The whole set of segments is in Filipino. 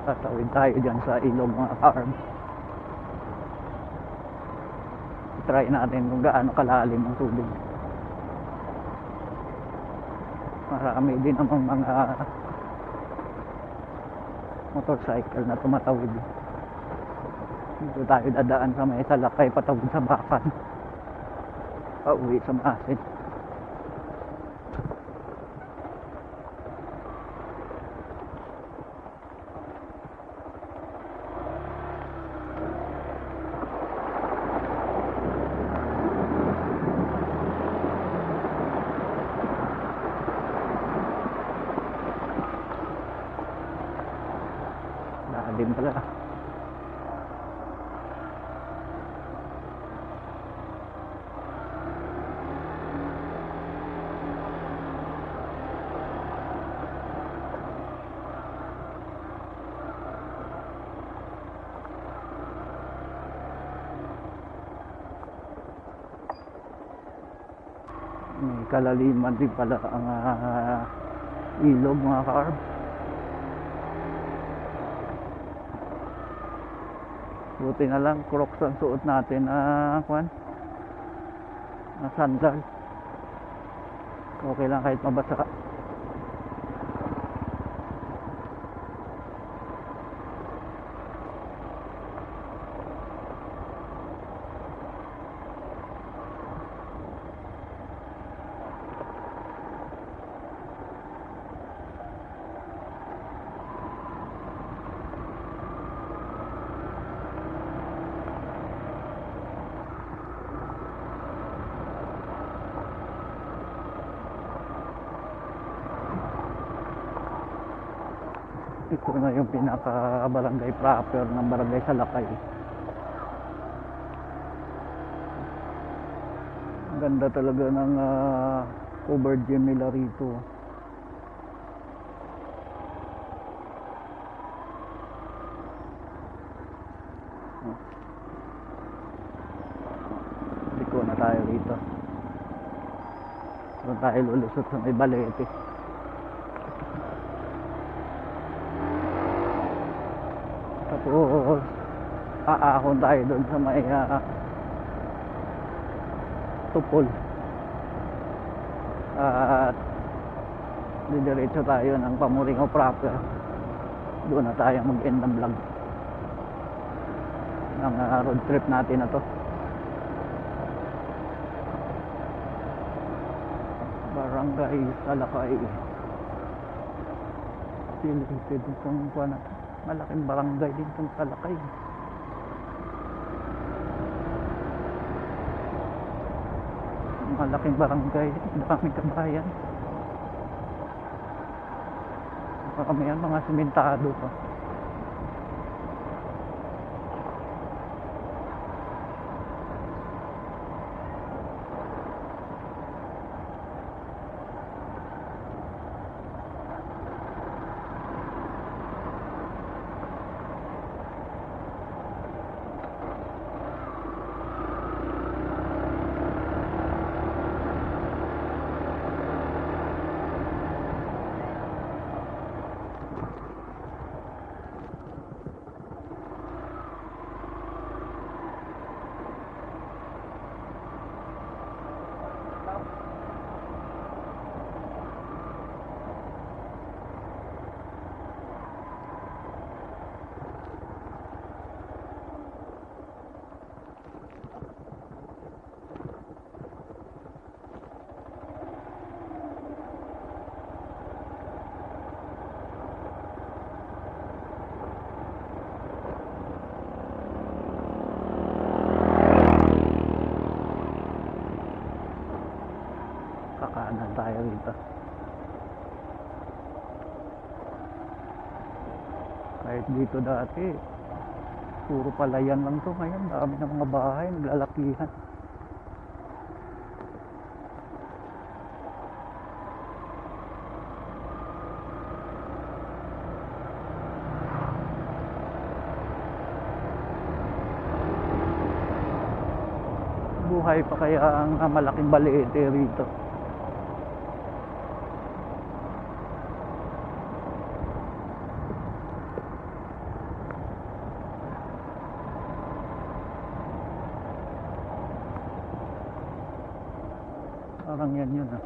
Tatawid tayo dyan sa ilog mga farm. Try natin kung gaano kalalim ang tubig. Marami din namang mga motorcycle na tumatawid. Dito tayo dadaan sa may salakay patawid sa Bakan, pauwi sa Maasin. Lalim pala. May kalaliman din pala ang ilog mga ka-arb. Buti na lang Crocs ang suot natin na sandal. Okay lang kahit mabasa. Ito na yung pinaka-barangay proper ng barangay Salakay. Ganda talaga ng covered gym nila rito. Liko na tayo rito. Doon tayo lulusot sa may Balete. Tapos aahon tayo doon sa may Tupol at didiretso tayo ng Pamuringo proper. Doon na tayo mag-end ng vlog ng road trip natin na to. Barangay Salakay. Silipid itong malaking barangay din itong Salakay. Malaking barangay, daming kabayan. Maramihan mga simentado pa. Kakanan tayo rito. Kahit dito dati puro palayan lang to, ngayon dami ng mga bahay, naglalakihan. Buhay pa kaya ang malaking Balete rito? Parang yan yun ah.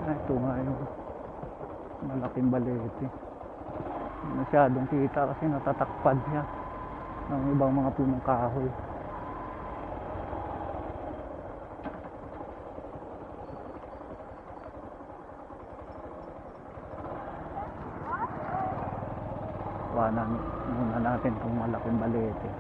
Ito nga yung malaking balete. Hindi masyadong kita kasi natatakpan siya ng ibang mga punong kahoy. Kuhanan muna natin itong malaking balete.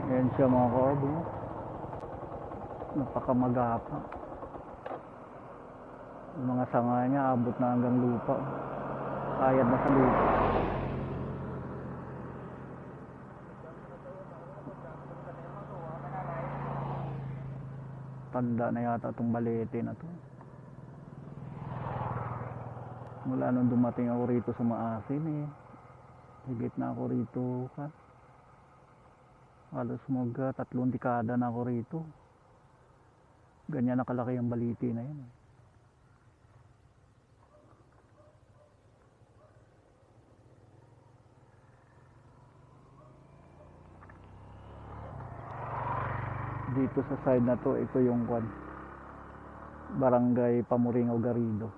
Yan siya mga korbo. Napakamagapa. Yung mga sanga niya abot na hanggang lupa. Kayad na sa lupa. Tanda na yata itong balete na to. Mula nung dumating ako rito sa Maasin higit na ako rito halos mag 3 dekada na ako rito. Ganyan nakalaki ang balete na yun. Dito sa side na to, ito yung Barangay Pamuringaw Garrido.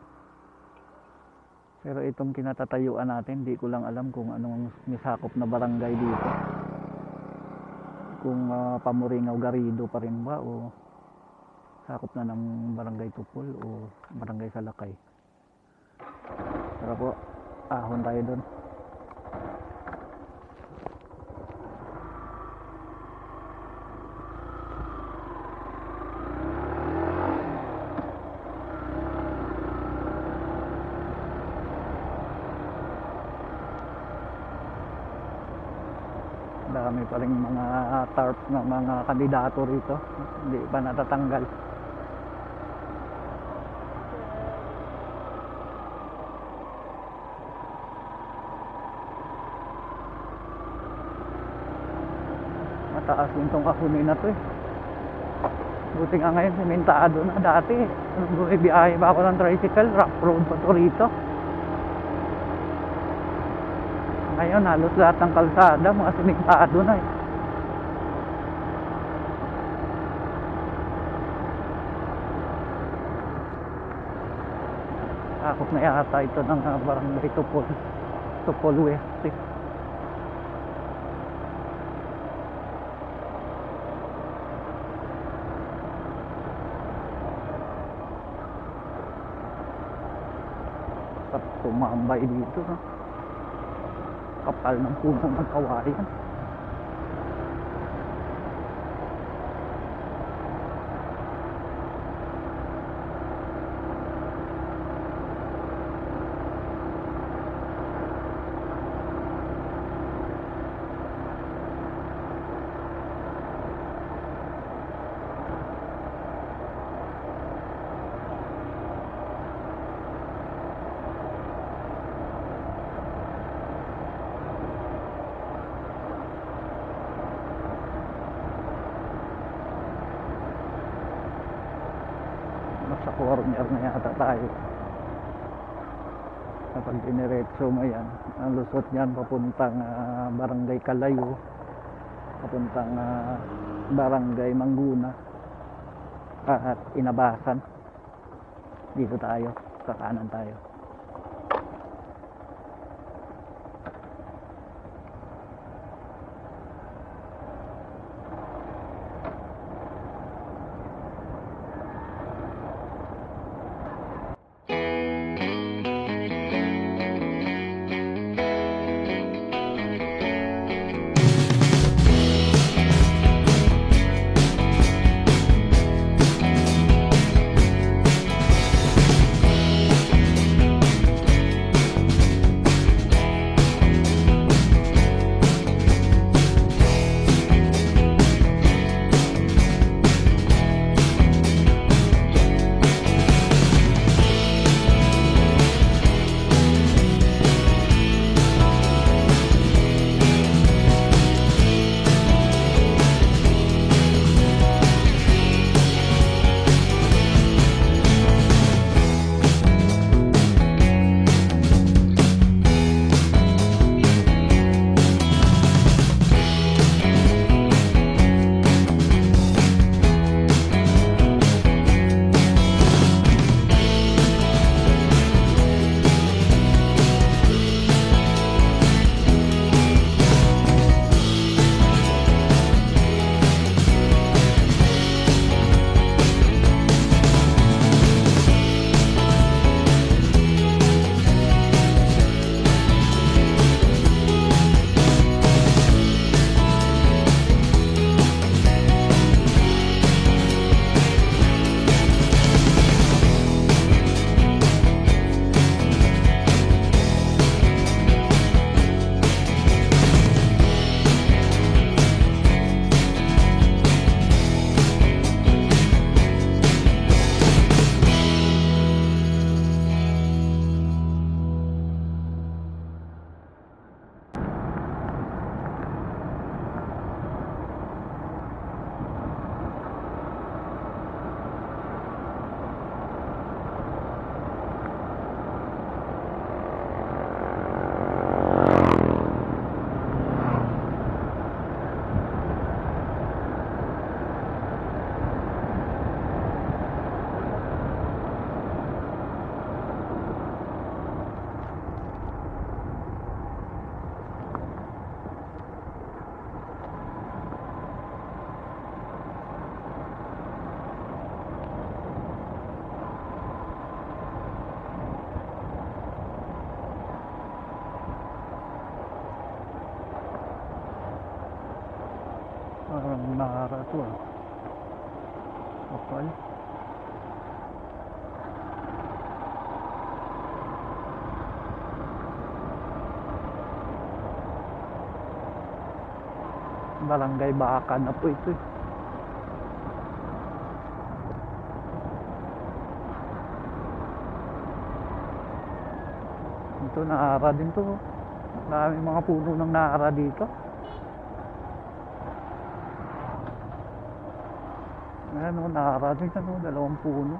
Pero itong kinatatayuan natin, di ko lang alam kung anong nisakop na barangay dito. Kung Pamuringaw Garrido pa rin ba o sakop na ng Barangay Tupol o Barangay Salakay. Pero po, ahon tayo doon. Dami pa rin mga tarp ng mga kandidato rito, hindi pa natatanggal. Mataas yung itong kahunin na to Buti nga ngayon simentado na. Dati bumibiyahe ba ako ng tricycle, rough road pa to rito. Ngayon halos lahat ng kalsada mga simentado na Sakop na yata ito ng Barangay Tupol West At tumambay dito kapal ng punong ng kawayan. Sa corner na yata tayo. Kapag diniretso mo yan, ang lusot niyan papuntang Barangay Kalayo, papuntang Barangay Mangguna at Inabasan. Dito tayo, sa kanan tayo. Nara to ah. Kapal. Barangay Baka na po ito eh. Ito Nara din to. Maraming mga puno ng Nara dito. Ayan o, Nara din ano, 2 puno.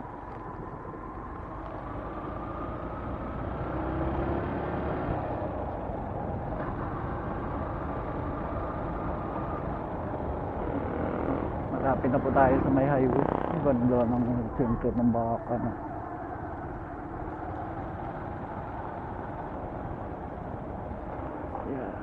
Malapit na po tayo sa may highway. Ang ganda ng sentro ng Baka na. Yeah.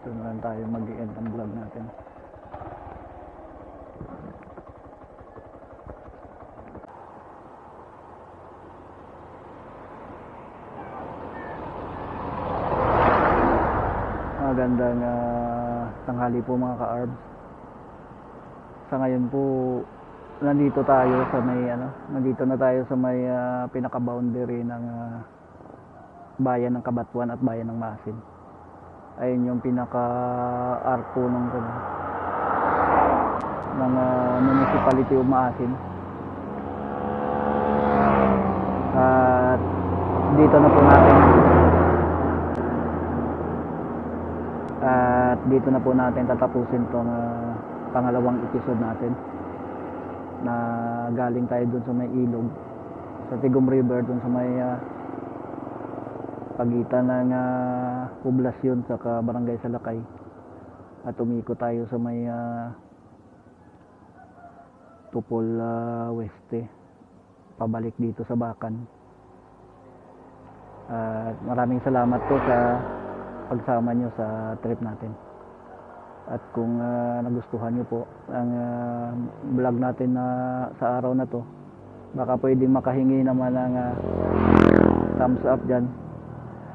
Dito na lang tayo mag-i-end ang vlog natin. Magandang tanghali po mga ka-arbs. Sa ngayon po nandito tayo sa may nandito na tayo sa may pinaka-boundary ng bayan ng Cabanatuan at bayan ng Masin. Ayun yung pinaka-arco ng municipality of Maasin. At dito na po natin tatapusin tong pangalawang episode natin na galing tayo dun sa may ilog sa Tigom River, dun sa may pagitan ng poblasyon sa barangay Salakay, at umikot tayo sa may Tupol Weste pabalik dito sa Bakan. At maraming salamat po sa pagsama nyo sa trip natin, at kung nagustuhan nyo po ang vlog natin sa araw na to, baka pwedeng makahingi naman ng thumbs up dyan.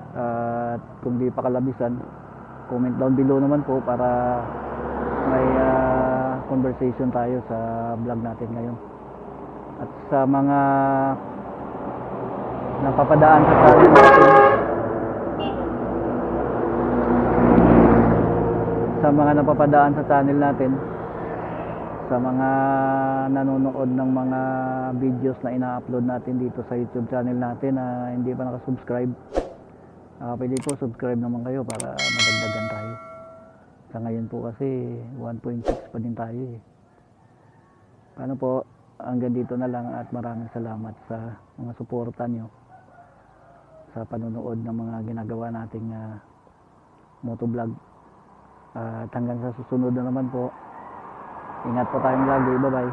At kung di pa kalabisan, comment down below naman po para may conversation tayo sa vlog natin ngayon. At sa mga napapadaan sa channel natin, sa mga nanonood ng mga videos na ina-upload natin dito sa YouTube channel natin na hindi pa nakasubscribe, pwede po subscribe naman kayo para madagdagan tayo. Sa ngayon po kasi 1.6 pa din tayo eh. Paano po, hanggang dito na lang, at maraming salamat sa mga suporta nyo sa panonood ng mga ginagawa nating motovlog. At hanggang sa susunod na naman po, ingat po tayong lagi. Bye bye.